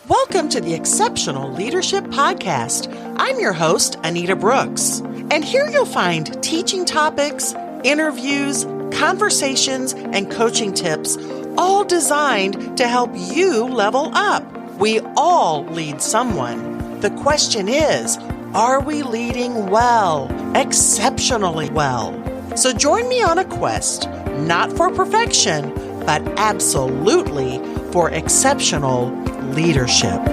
Welcome to the Exceptional Leadership Podcast. I'm your host, Anita Brooks, and here you'll find teaching topics, interviews, conversations, and coaching tips, all designed to help you level up. We all lead someone. The question is, are we leading well, exceptionally well? So join me on a quest, not for perfection, but absolutely for exceptional leadership. A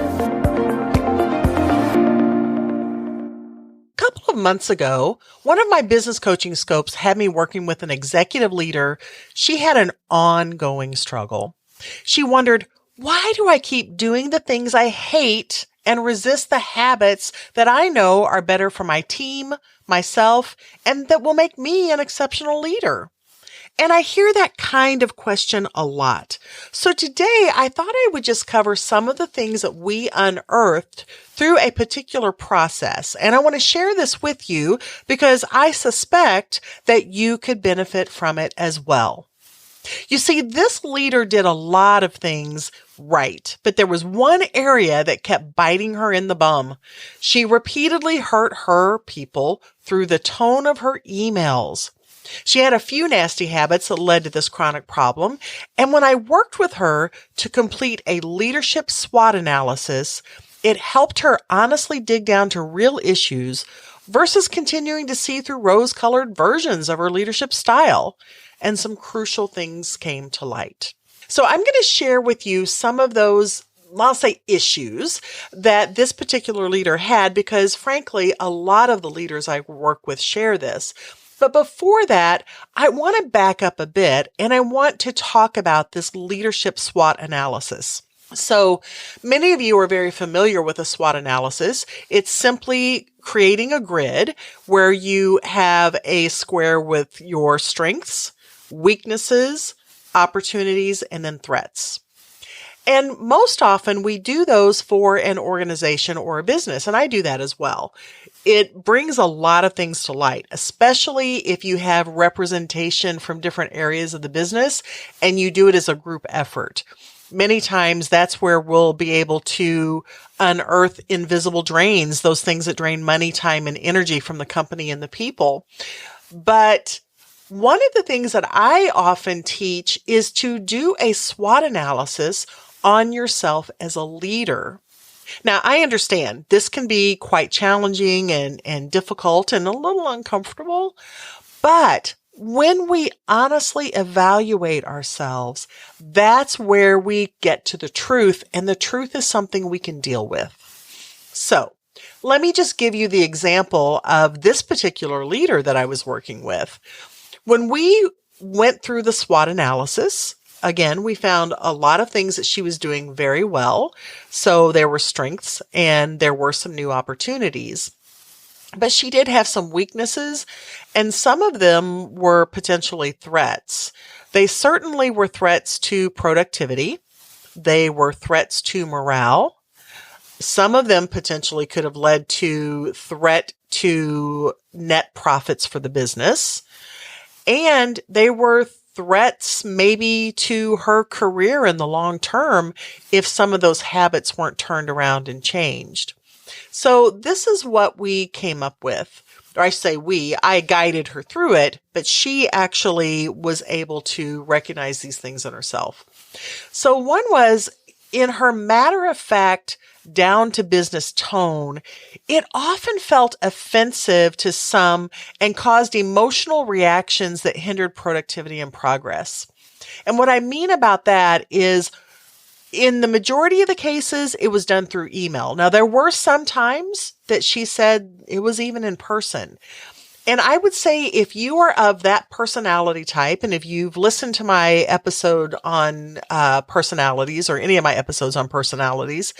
couple of months ago, one of my business coaching scopes had me working with an executive leader. She had an ongoing struggle. She wondered, why do I keep doing the things I hate and resist the habits that I know are better for my team, myself, and that will make me an exceptional leader? And I hear that kind of question a lot. So today I thought I would just cover some of the things that we unearthed through a particular process. And I want to share this with you because I suspect that you could benefit from it as well. You see, this leader did a lot of things right, but there was one area that kept biting her in the bum. She repeatedly hurt her people through the tone of her emails. She had a few nasty habits that led to this chronic problem. And when I worked with her to complete a leadership SWOT analysis, it helped her honestly dig down to real issues versus continuing to see through rose-colored versions of her leadership style. And some crucial things came to light. So I'm going to share with you some of those, I'll say, issues that this particular leader had, because frankly, a lot of the leaders I work with share this. But before that, I want to back up a bit and I want to talk about this leadership SWOT analysis. So many of you are very familiar with a SWOT analysis. It's simply creating a grid where you have a square with your strengths, weaknesses, opportunities, and then threats. And most often we do those for an organization or a business, and I do that as well. It brings a lot of things to light, especially if you have representation from different areas of the business and you do it as a group effort. Many times that's where we'll be able to unearth invisible drains, those things that drain money, time, and energy from the company and the people. But one of the things that I often teach is to do a SWOT analysis on yourself as a leader. Now, I understand this can be quite challenging and difficult and a little uncomfortable, but when we honestly evaluate ourselves, that's where we get to the truth, and the truth is something we can deal with. So, let me just give you the example of this particular leader that I was working with. When we went through the SWOT analysis, again, we found a lot of things that she was doing very well. So there were strengths and there were some new opportunities. But she did have some weaknesses, and some of them were potentially threats. They certainly were threats to productivity. They were threats to morale. Some of them potentially could have led to threat to net profits for the business. And they were threats maybe to her career in the long term if some of those habits weren't turned around and changed. So this is what we came up with. Or I say I guided her through it, but she actually was able to recognize these things in herself. So one was, in her matter-of-fact, down to business tone, it often felt offensive to some and caused emotional reactions that hindered productivity and progress. And what I mean about that is, in the majority of the cases, it was done through email. Now, there were some times that she said it was even in person. And I would say if you are of that personality type, and if you've listened to my episode on personalities or any of my episodes on personalities,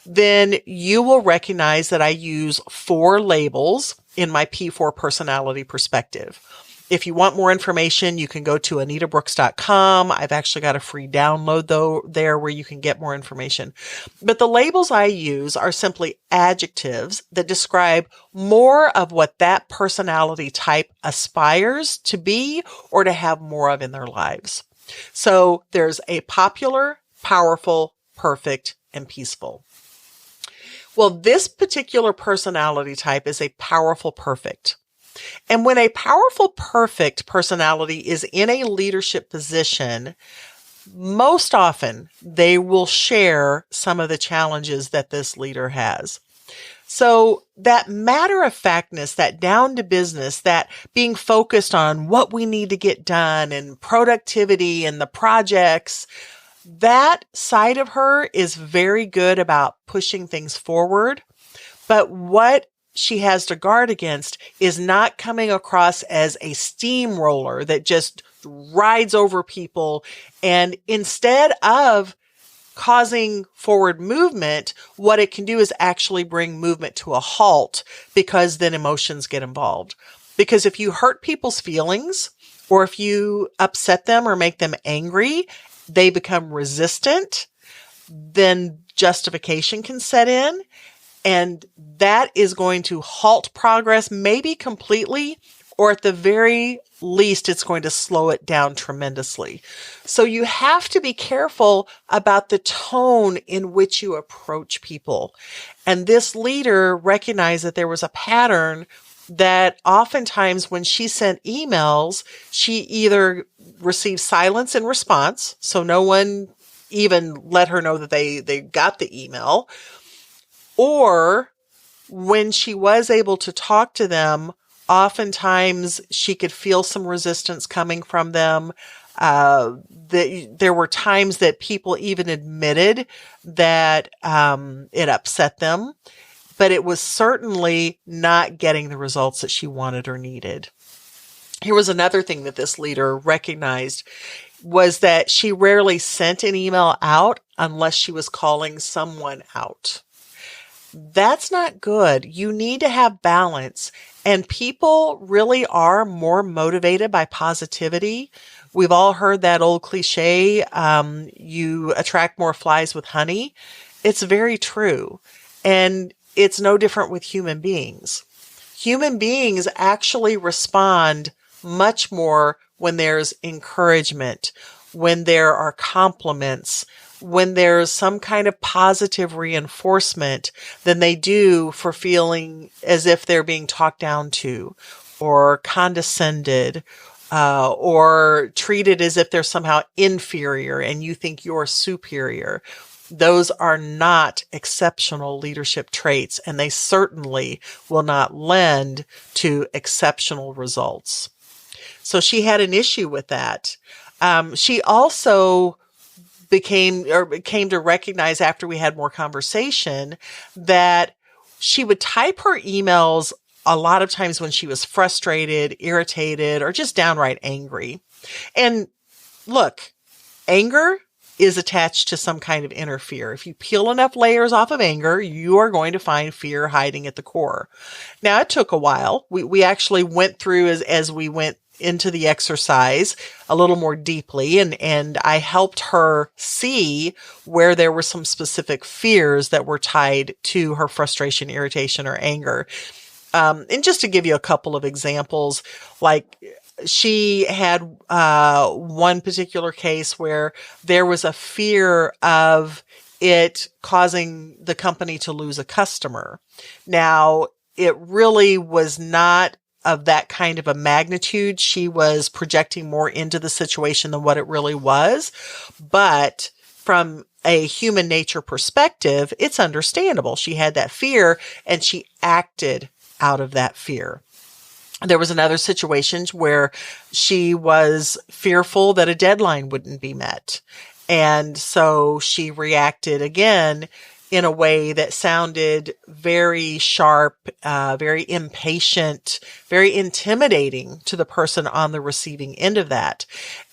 then you will recognize that I use 4 labels in my P4 personality perspective. If you want more information, you can go to anitabrooks.com. I've actually got a free download there where you can get more information. But the labels I use are simply adjectives that describe more of what that personality type aspires to be or to have more of in their lives. So there's a popular, powerful, perfect, and peaceful. Well, this particular personality type is a powerful perfect. And when a powerful perfect personality is in a leadership position, most often they will share some of the challenges that this leader has. So that matter of factness, that down to business, that being focused on what we need to get done and productivity and the projects, that side of her is very good about pushing things forward. But what she has to guard against is not coming across as a steamroller that just rides over people. And instead of causing forward movement, what it can do is actually bring movement to a halt, because then emotions get involved. Because if you hurt people's feelings, or if you upset them or make them angry, they become resistant, then justification can set in. And that is going to halt progress, maybe completely, or at the very least, it's going to slow it down tremendously. So you have to be careful about the tone in which you approach people. And this leader recognized that there was a pattern that oftentimes when she sent emails, she either received silence in response, so no one even let her know that they got the email, or when she was able to talk to them, oftentimes she could feel some resistance coming from them. There were times that people even admitted that it upset them, but it was certainly not getting the results that she wanted or needed. Here was another thing that this leader recognized, was that she rarely sent an email out unless she was calling someone out. That's not good. You need to have balance, and people really are more motivated by positivity. We've all heard that old cliche, you attract more flies with honey. It's very true. And it's no different with human beings. Human beings actually respond much more when there's encouragement, when there are compliments, when there's some kind of positive reinforcement, than they do for feeling as if they're being talked down to or condescended, or treated as if they're somehow inferior and you think you're superior. Those are not exceptional leadership traits, and they certainly will not lend to exceptional results. So she had an issue with that. She also came to recognize, after we had more conversation, that she would type her emails a lot of times when she was frustrated, irritated, or just downright angry. And look, anger is attached to some kind of inner fear. If you peel enough layers off of anger, you are going to find fear hiding at the core. Now, it took a while. We actually went through, as we went into the exercise, a little more deeply, and I helped her see where there were some specific fears that were tied to her frustration, irritation, or anger. And just to give you a couple of examples, like she had one particular case where there was a fear of it causing the company to lose a customer. Now, it really was not of that kind of a magnitude. She was projecting more into the situation than what it really was. But from a human nature perspective, it's understandable. She had that fear and she acted out of that fear. There was another situation where she was fearful that a deadline wouldn't be met. And so she reacted again in a way that sounded very sharp, very impatient, very intimidating to the person on the receiving end of that.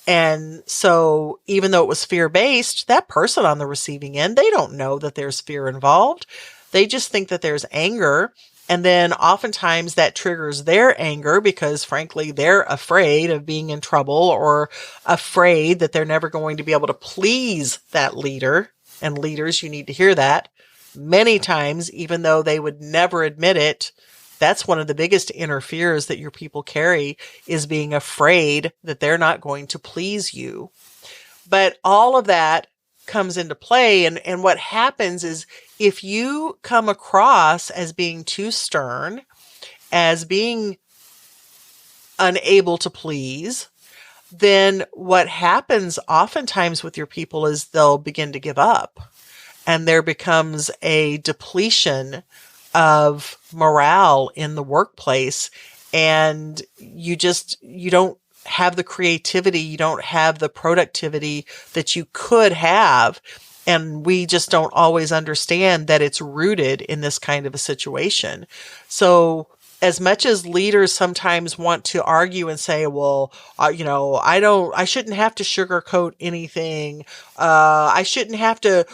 And so even though it was fear-based, that person on the receiving end, they don't know that there's fear involved. They just think that there's anger. And then oftentimes that triggers their anger because, frankly, they're afraid of being in trouble or afraid that they're never going to be able to please that leader. And leaders, you need to hear that many times, even though they would never admit it. That's one of the biggest inner fears that your people carry, is being afraid that they're not going to please you. But all of that comes into play. And what happens is if you come across as being too stern, as being unable to please, then what happens oftentimes with your people is they'll begin to give up, and there becomes a depletion of morale in the workplace, and you don't have the creativity, you don't have the productivity that you could have. And we just don't always understand that it's rooted in this kind of a situation. So as much as leaders sometimes want to argue and say, well, I shouldn't have to sugarcoat anything. I shouldn't have to,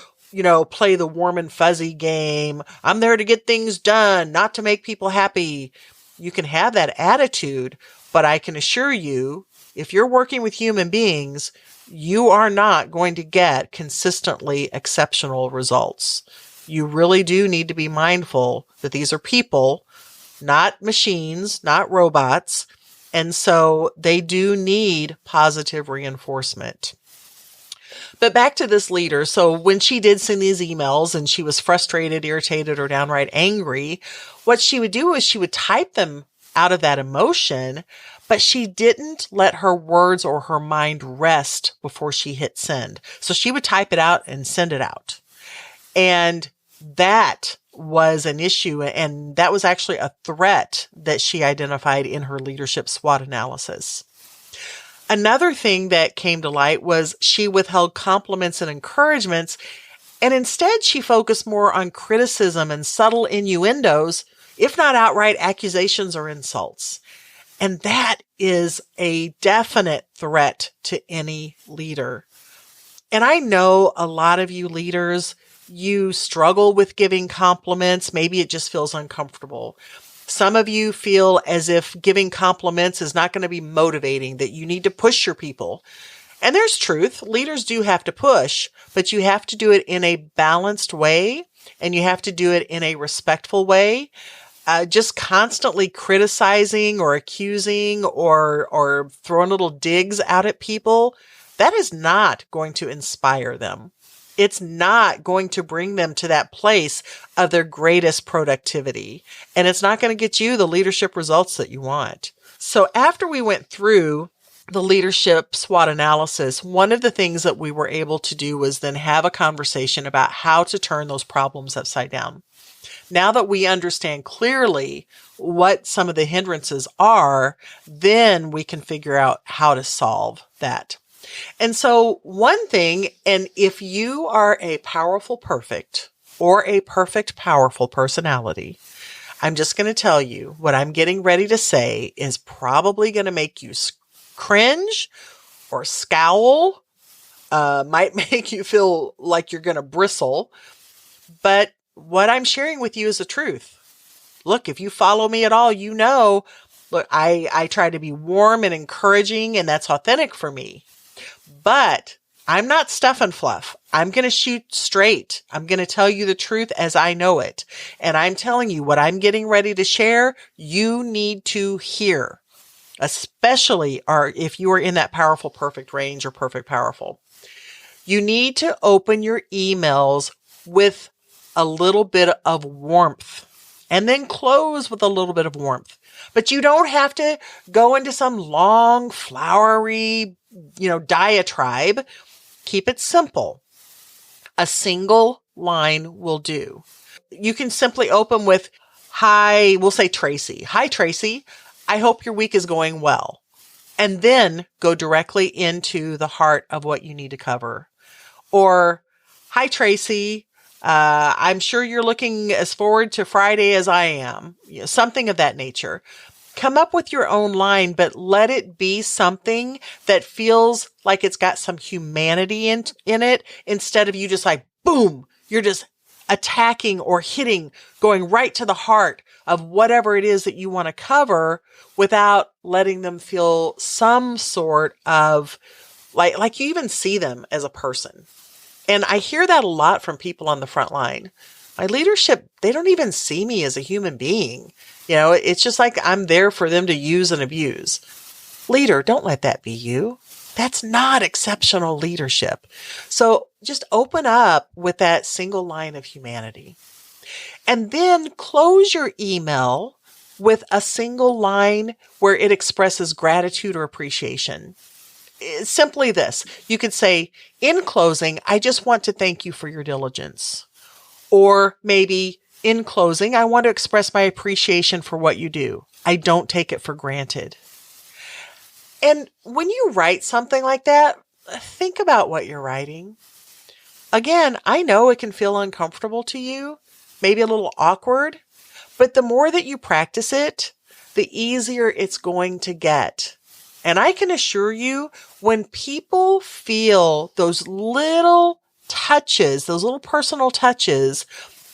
play the warm and fuzzy game. I'm there to get things done, not to make people happy. You can have that attitude, but I can assure you, if you're working with human beings, you are not going to get consistently exceptional results. You really do need to be mindful that these are people, not machines, not robots. And so they do need positive reinforcement. But back to this leader. So when she did send these emails and she was frustrated, irritated, or downright angry, what she would do is she would type them out of that emotion, but she didn't let her words or her mind rest before she hit send. So she would type it out and send it out. And that was an issue. And that was actually a threat that she identified in her leadership SWOT analysis. Another thing that came to light was she withheld compliments and encouragements, and instead she focused more on criticism and subtle innuendos, if not outright accusations or insults. And that is a definite threat to any leader. And I know a lot of you leaders, you struggle with giving compliments. Maybe it just feels uncomfortable. Some of you feel as if giving compliments is not going to be motivating, that you need to push your people. And there's truth. Leaders do have to push, but you have to do it in a balanced way, and you have to do it in a respectful way. Just constantly criticizing or accusing or throwing little digs out at people, that is not going to inspire them. It's not going to bring them to that place of their greatest productivity. And it's not going to get you the leadership results that you want. So after we went through the leadership SWOT analysis, one of the things that we were able to do was then have a conversation about how to turn those problems upside down. Now that we understand clearly what some of the hindrances are, then we can figure out how to solve that. And so one thing, and if you are a powerful perfect or a perfect powerful personality, I'm just going to tell you what I'm getting ready to say is probably going to make you cringe or scowl, might make you feel like you're going to bristle, but what I'm sharing with you is the truth. Look, if you follow me at all, look, I try to be warm and encouraging, and that's authentic for me. But I'm not stuff and fluff. I'm going to shoot straight. I'm going to tell you the truth as I know it. And I'm telling you what I'm getting ready to share, you need to hear, especially if you are in that powerful, perfect range or perfect, powerful. You need to open your emails with a little bit of warmth and then close with a little bit of warmth. But you don't have to go into some long, flowery, diatribe. Keep it simple. A single line will do. You can simply open with, hi, we'll say Tracy. Hi, Tracy. I hope your week is going well. And then go directly into the heart of what you need to cover. Or, hi, Tracy. I'm sure you're looking as forward to Friday as I am. Something of that nature. Come up with your own line, but let it be something that feels like it's got some humanity in it, instead of you just like, boom, you're just attacking or hitting, going right to the heart of whatever it is that you want to cover without letting them feel some sort of like you even see them as a person. And I hear that a lot from people on the front line. My leadership, they don't even see me as a human being. It's just like I'm there for them to use and abuse. Leader, don't let that be you. That's not exceptional leadership. So just open up with that single line of humanity. And then close your email with a single line where it expresses gratitude or appreciation. It's simply this. You could say, in closing, I just want to thank you for your diligence. Or maybe, in closing, I want to express my appreciation for what you do. I don't take it for granted. And when you write something like that, think about what you're writing. Again, I know it can feel uncomfortable to you, maybe a little awkward, but the more that you practice it, the easier it's going to get. And I can assure you, when people feel those little touches, those little personal touches,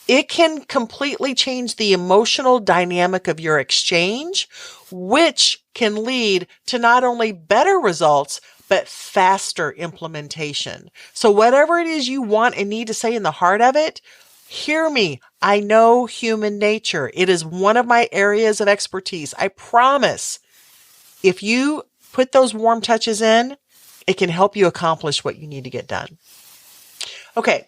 it can completely change the emotional dynamic of your exchange, which can lead to not only better results, but faster implementation. So whatever it is you want and need to say in the heart of it, hear me. I know human nature. It is one of my areas of expertise. I promise if you put those warm touches in, it can help you accomplish what you need to get done. Okay.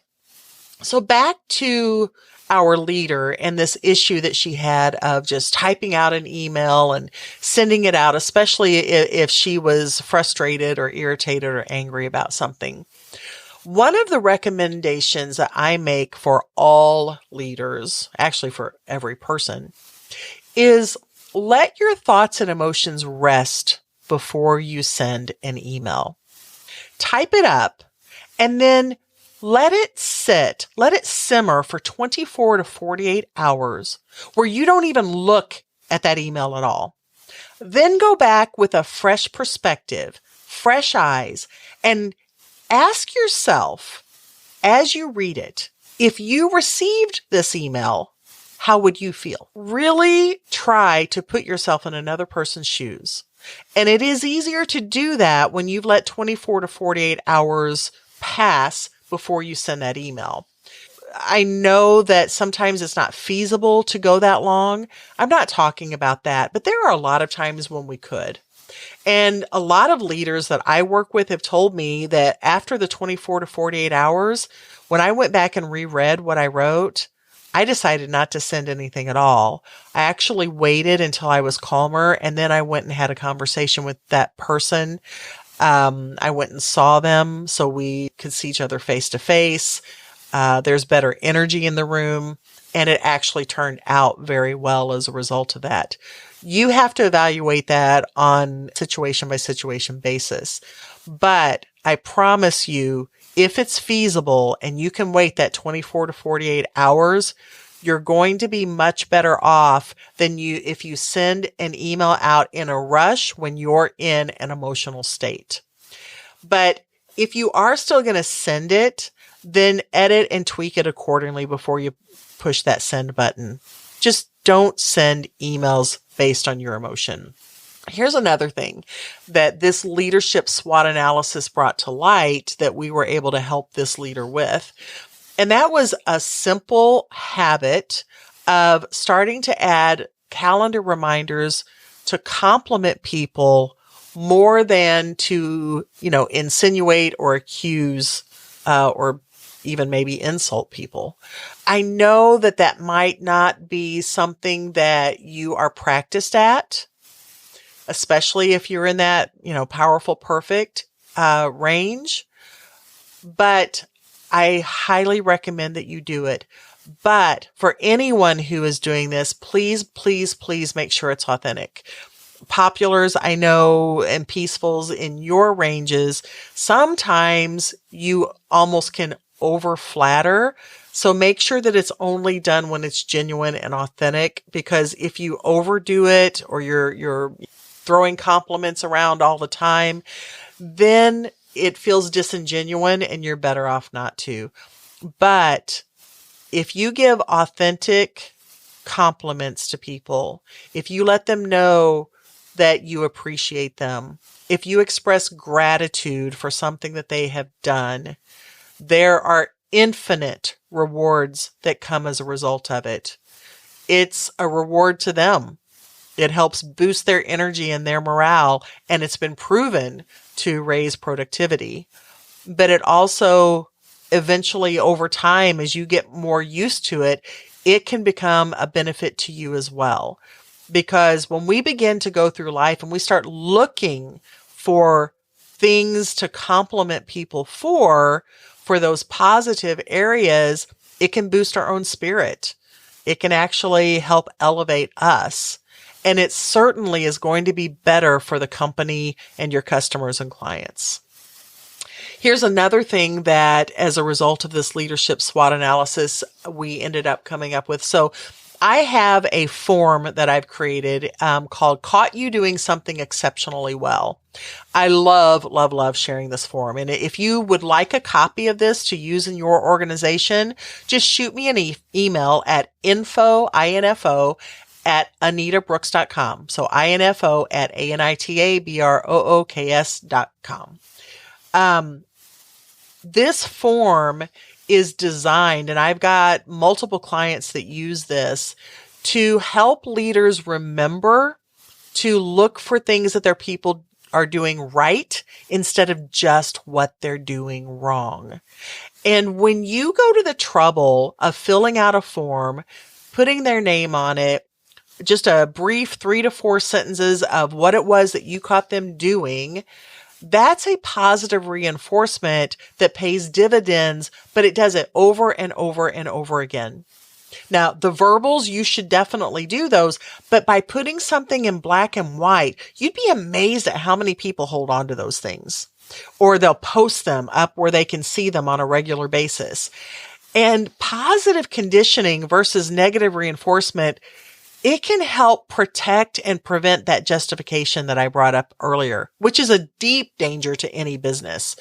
So back to our leader and this issue that she had of just typing out an email and sending it out, especially if she was frustrated or irritated or angry about something. One of the recommendations that I make for all leaders, actually for every person, is let your thoughts and emotions rest before you send an email. Type it up and then let it sit, let it simmer for 24 to 48 hours where you don't even look at that email at all. Then go back with a fresh perspective, fresh eyes, and ask yourself as you read it, if you received this email, how would you feel? Really try to put yourself in another person's shoes. And it is easier to do that when you've let 24 to 48 hours pass before you send that email. I know that sometimes it's not feasible to go that long. I'm not talking about that, but there are a lot of times when we could. And a lot of leaders that I work with have told me that after the 24 to 48 hours, when I went back and reread what I wrote, I decided not to send anything at all. I actually waited until I was calmer, and then I went and had a conversation with that person. I went and saw them so we could see each other face to face. There's better energy in the room, and it actually turned out very well as a result of that. You have to evaluate that on situation by situation basis. But I promise you, if it's feasible and you can wait that 24 to 48 hours, you're going to be much better off than if you send an email out in a rush when you're in an emotional state. But if you are still going to send it, then edit and tweak it accordingly before you push that send button. Just don't send emails based on your emotion. Here's another thing that this leadership SWOT analysis brought to light that we were able to help this leader with. And that was a simple habit of starting to add calendar reminders to compliment people more than to, insinuate or accuse, or even maybe insult people. I know that might not be something that you are practiced at, especially if you're in that, powerful, perfect range. But I highly recommend that you do it. But for anyone who is doing this, please, please, please make sure it's authentic. Populars, I know, and peacefuls in your ranges, sometimes you almost can over flatter. So make sure that it's only done when it's genuine and authentic, because if you overdo it or you're throwing compliments around all the time, then it feels disingenuous and you're better off not to. But if you give authentic compliments to people, if you let them know that you appreciate them, if you express gratitude for something that they have done, there are infinite rewards that come as a result of it. It's a reward to them. It helps boost their energy and their morale. And it's been proven to raise productivity, but it also eventually over time, as you get more used to it, it can become a benefit to you as well. Because when we begin to go through life and we start looking for things to compliment people for those positive areas, it can boost our own spirit. It can actually help elevate us. And it certainly is going to be better for the company and your customers and clients. Here's another thing that, as a result of this leadership SWOT analysis, we ended up coming up with. So I have a form that I've created called Caught You Doing Something Exceptionally Well. I love, love, love sharing this form. And if you would like a copy of this to use in your organization, just shoot me an email at info at anitabrooks.com. So info at anitabrooks.com. This form is designed, and I've got multiple clients that use this to help leaders remember to look for things that their people are doing right instead of just what they're doing wrong. And when you go to the trouble of filling out a form, putting their name on it, just a brief 3 to 4 sentences of what it was that you caught them doing, that's a positive reinforcement that pays dividends, but it does it over and over and over again. Now, the verbals, you should definitely do those, but by putting something in black and white, you'd be amazed at how many people hold on to those things, or they'll post them up where they can see them on a regular basis. And positive conditioning versus negative reinforcement, it can help protect and prevent that justification that I brought up earlier, which is a deep danger to any business.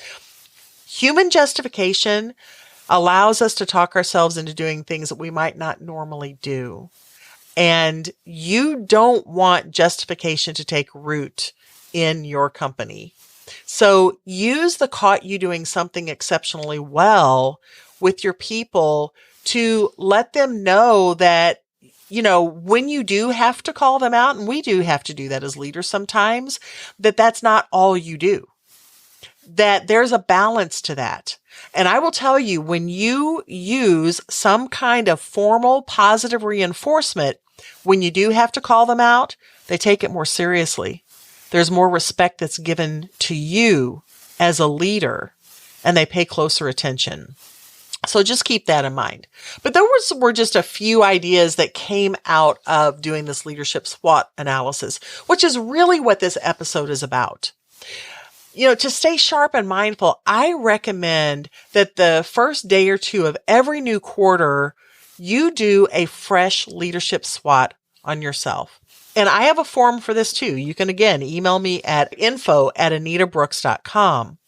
Human justification allows us to talk ourselves into doing things that we might not normally do. And you don't want justification to take root in your company. So use the Caught You Doing Something Exceptionally Well with your people to let them know that, you know, when you do have to call them out, and we do have to do that as leaders sometimes, that that's not all you do, that there's a balance to that. And I will tell you, when you use some kind of formal positive reinforcement, when you do have to call them out, they take it more seriously. There's more respect that's given to you as a leader, and they pay closer attention. So just keep that in mind. But those were just a few ideas that came out of doing this leadership SWOT analysis, which is really what this episode is about. You know, to stay sharp and mindful, I recommend that the first day or two of every new quarter, you do a fresh leadership SWOT on yourself. And I have a form for this too. You can, again, email me at info at anitabrooks.com.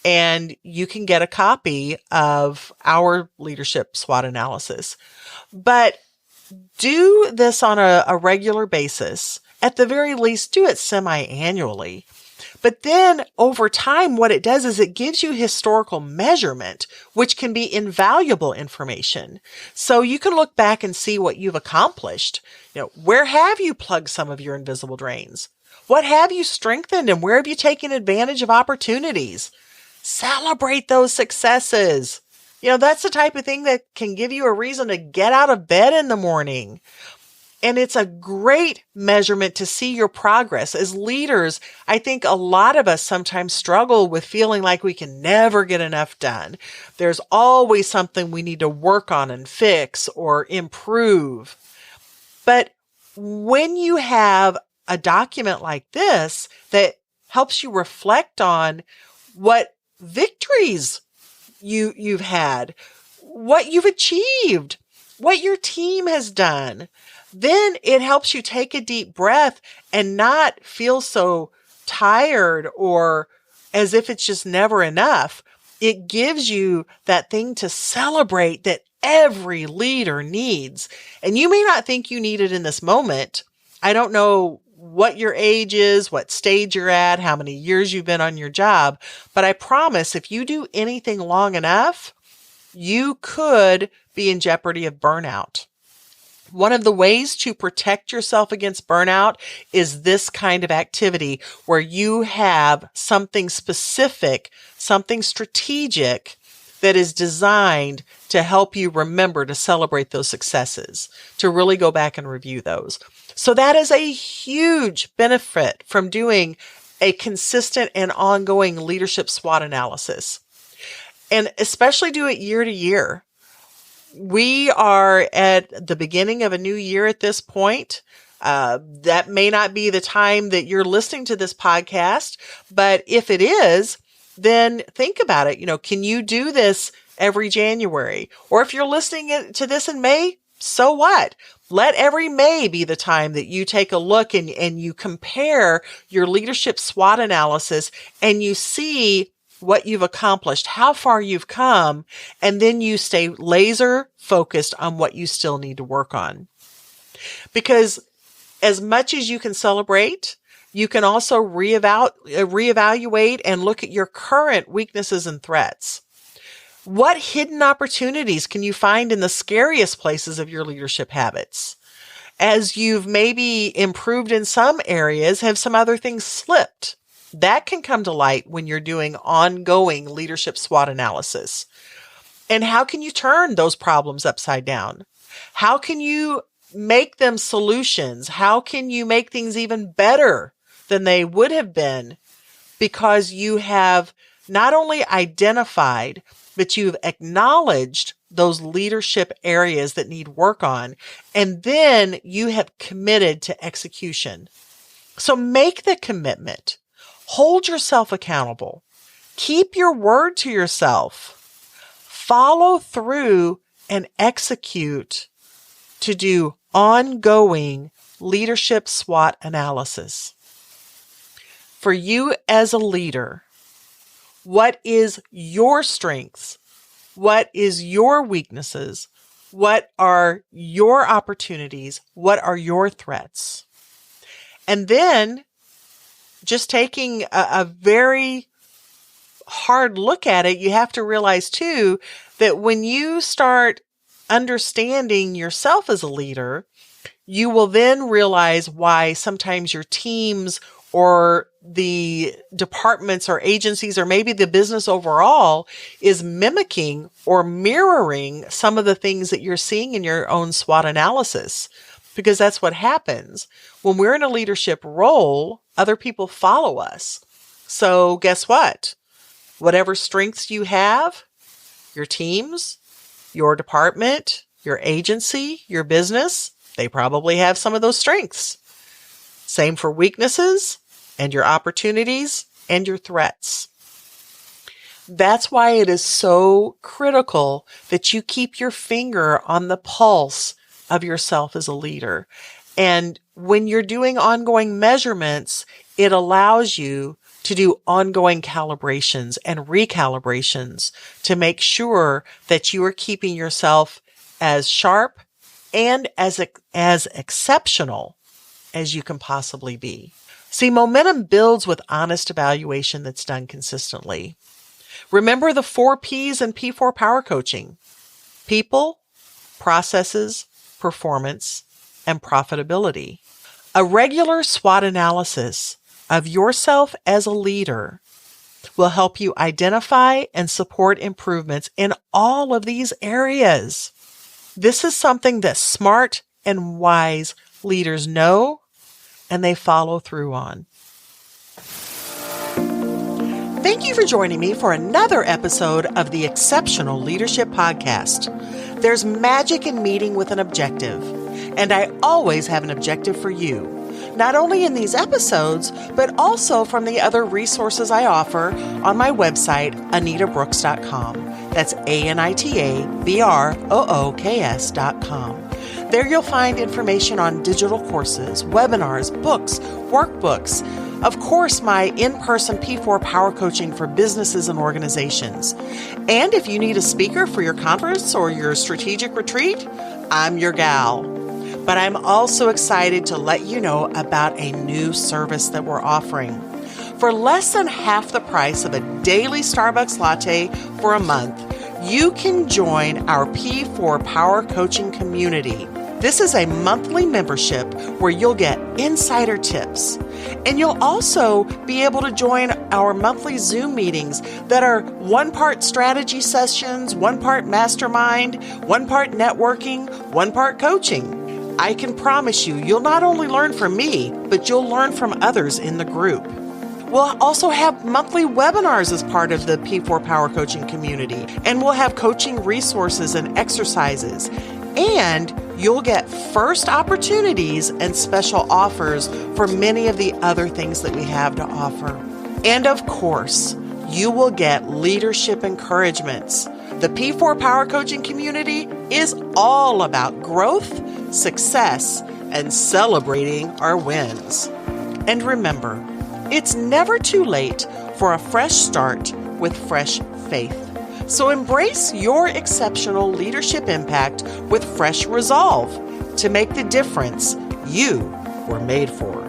And you can get a copy of our leadership SWOT analysis. But do this on a regular basis. At the very least, do it semi-annually. But then over time, what it does is it gives you historical measurement, which can be invaluable information. So you can look back and see what you've accomplished. You know, where have you plugged some of your invisible drains? What have you strengthened, and where have you taken advantage of opportunities? Celebrate those successes. You know, that's the type of thing that can give you a reason to get out of bed in the morning. And it's a great measurement to see your progress. As leaders, I think a lot of us sometimes struggle with feeling like we can never get enough done. There's always something we need to work on and fix or improve. But when you have a document like this that helps you reflect on what victories you've had, what you've achieved, what your team has done, then it helps you take a deep breath and not feel so tired or as if it's just never enough. It gives you that thing to celebrate that every leader needs. And you may not think you need it in this moment. I don't know what your age is, what stage you're at, how many years you've been on your job. But I promise if you do anything long enough, you could be in jeopardy of burnout. One of the ways to protect yourself against burnout is this kind of activity where you have something specific, something strategic that is designed to help you remember to celebrate those successes, to really go back and review those. So that is a huge benefit from doing a consistent and ongoing leadership SWOT analysis. And especially do it year to year. We are at the beginning of a new year at this point. That may not be the time that you're listening to this podcast, but if it is, then think about it. Can you do this every January? Or if you're listening to this in May, so what? Let every May be the time that you take a look and you compare your leadership SWOT analysis and you see what you've accomplished, how far you've come, and then you stay laser focused on what you still need to work on. Because as much as you can celebrate, you can also reevaluate and look at your current weaknesses and threats. What hidden opportunities can you find in the scariest places of your leadership habits? As you've maybe improved in some areas, have some other things slipped? That can come to light when you're doing ongoing leadership SWOT analysis. And how can you turn those problems upside down? How can you make them solutions? How can you make things even better than they would have been? Because you have not only identified, but you've acknowledged those leadership areas that need work on, and then you have committed to execution. So make the commitment. Hold yourself accountable. Keep your word to yourself. Follow through and execute to do ongoing leadership SWOT analysis. For you as a leader, what is your strengths? What is your weaknesses? What are your opportunities? What are your threats? And then just taking a very hard look at it, you have to realize too that when you start understanding yourself as a leader, you will then realize why sometimes your teams or the departments or agencies or maybe the business overall is mimicking or mirroring some of the things that you're seeing in your own SWOT analysis. Because that's what happens. When we're in a leadership role, other people follow us. So guess what? Whatever strengths you have, your teams, your department, your agency, your business, they probably have some of those strengths. Same for weaknesses and your opportunities and your threats. That's why it is so critical that you keep your finger on the pulse of yourself as a leader. And when you're doing ongoing measurements, it allows you to do ongoing calibrations and recalibrations to make sure that you are keeping yourself as sharp and as exceptional as you can possibly be. See, momentum builds with honest evaluation that's done consistently. Remember the 4 P's in P4 Power Coaching: people, processes, performance, and profitability. A regular SWOT analysis of yourself as a leader will help you identify and support improvements in all of these areas. This is something that smart and wise leaders know and they follow through on. Thank you for joining me for another episode of the Exceptional Leadership Podcast. There's magic in meeting with an objective, and I always have an objective for you, not only in these episodes, but also from the other resources I offer on my website, AnitaBrooks.com. That's AnitaBrooks.com. There you'll find information on digital courses, webinars, books, workbooks, of course, my in-person P4 Power Coaching for businesses and organizations. And if you need a speaker for your conference or your strategic retreat, I'm your gal. But I'm also excited to let you know about a new service that we're offering. For less than half the price of a daily Starbucks latte for a month, you can join our P4 Power Coaching community. This is a monthly membership where you'll get insider tips. And you'll also be able to join our monthly Zoom meetings that are one part strategy sessions, one part mastermind, one part networking, one part coaching. I can promise you'll not only learn from me, but you'll learn from others in the group. We'll also have monthly webinars as part of the P4 Power Coaching community, and we'll have coaching resources and exercises. And you'll get first opportunities and special offers for many of the other things that we have to offer. And of course, you will get leadership encouragements. The P4 Power Coaching community is all about growth, success, and celebrating our wins. And remember, it's never too late for a fresh start with fresh faith. So embrace your exceptional leadership impact with fresh resolve to make the difference you were made for.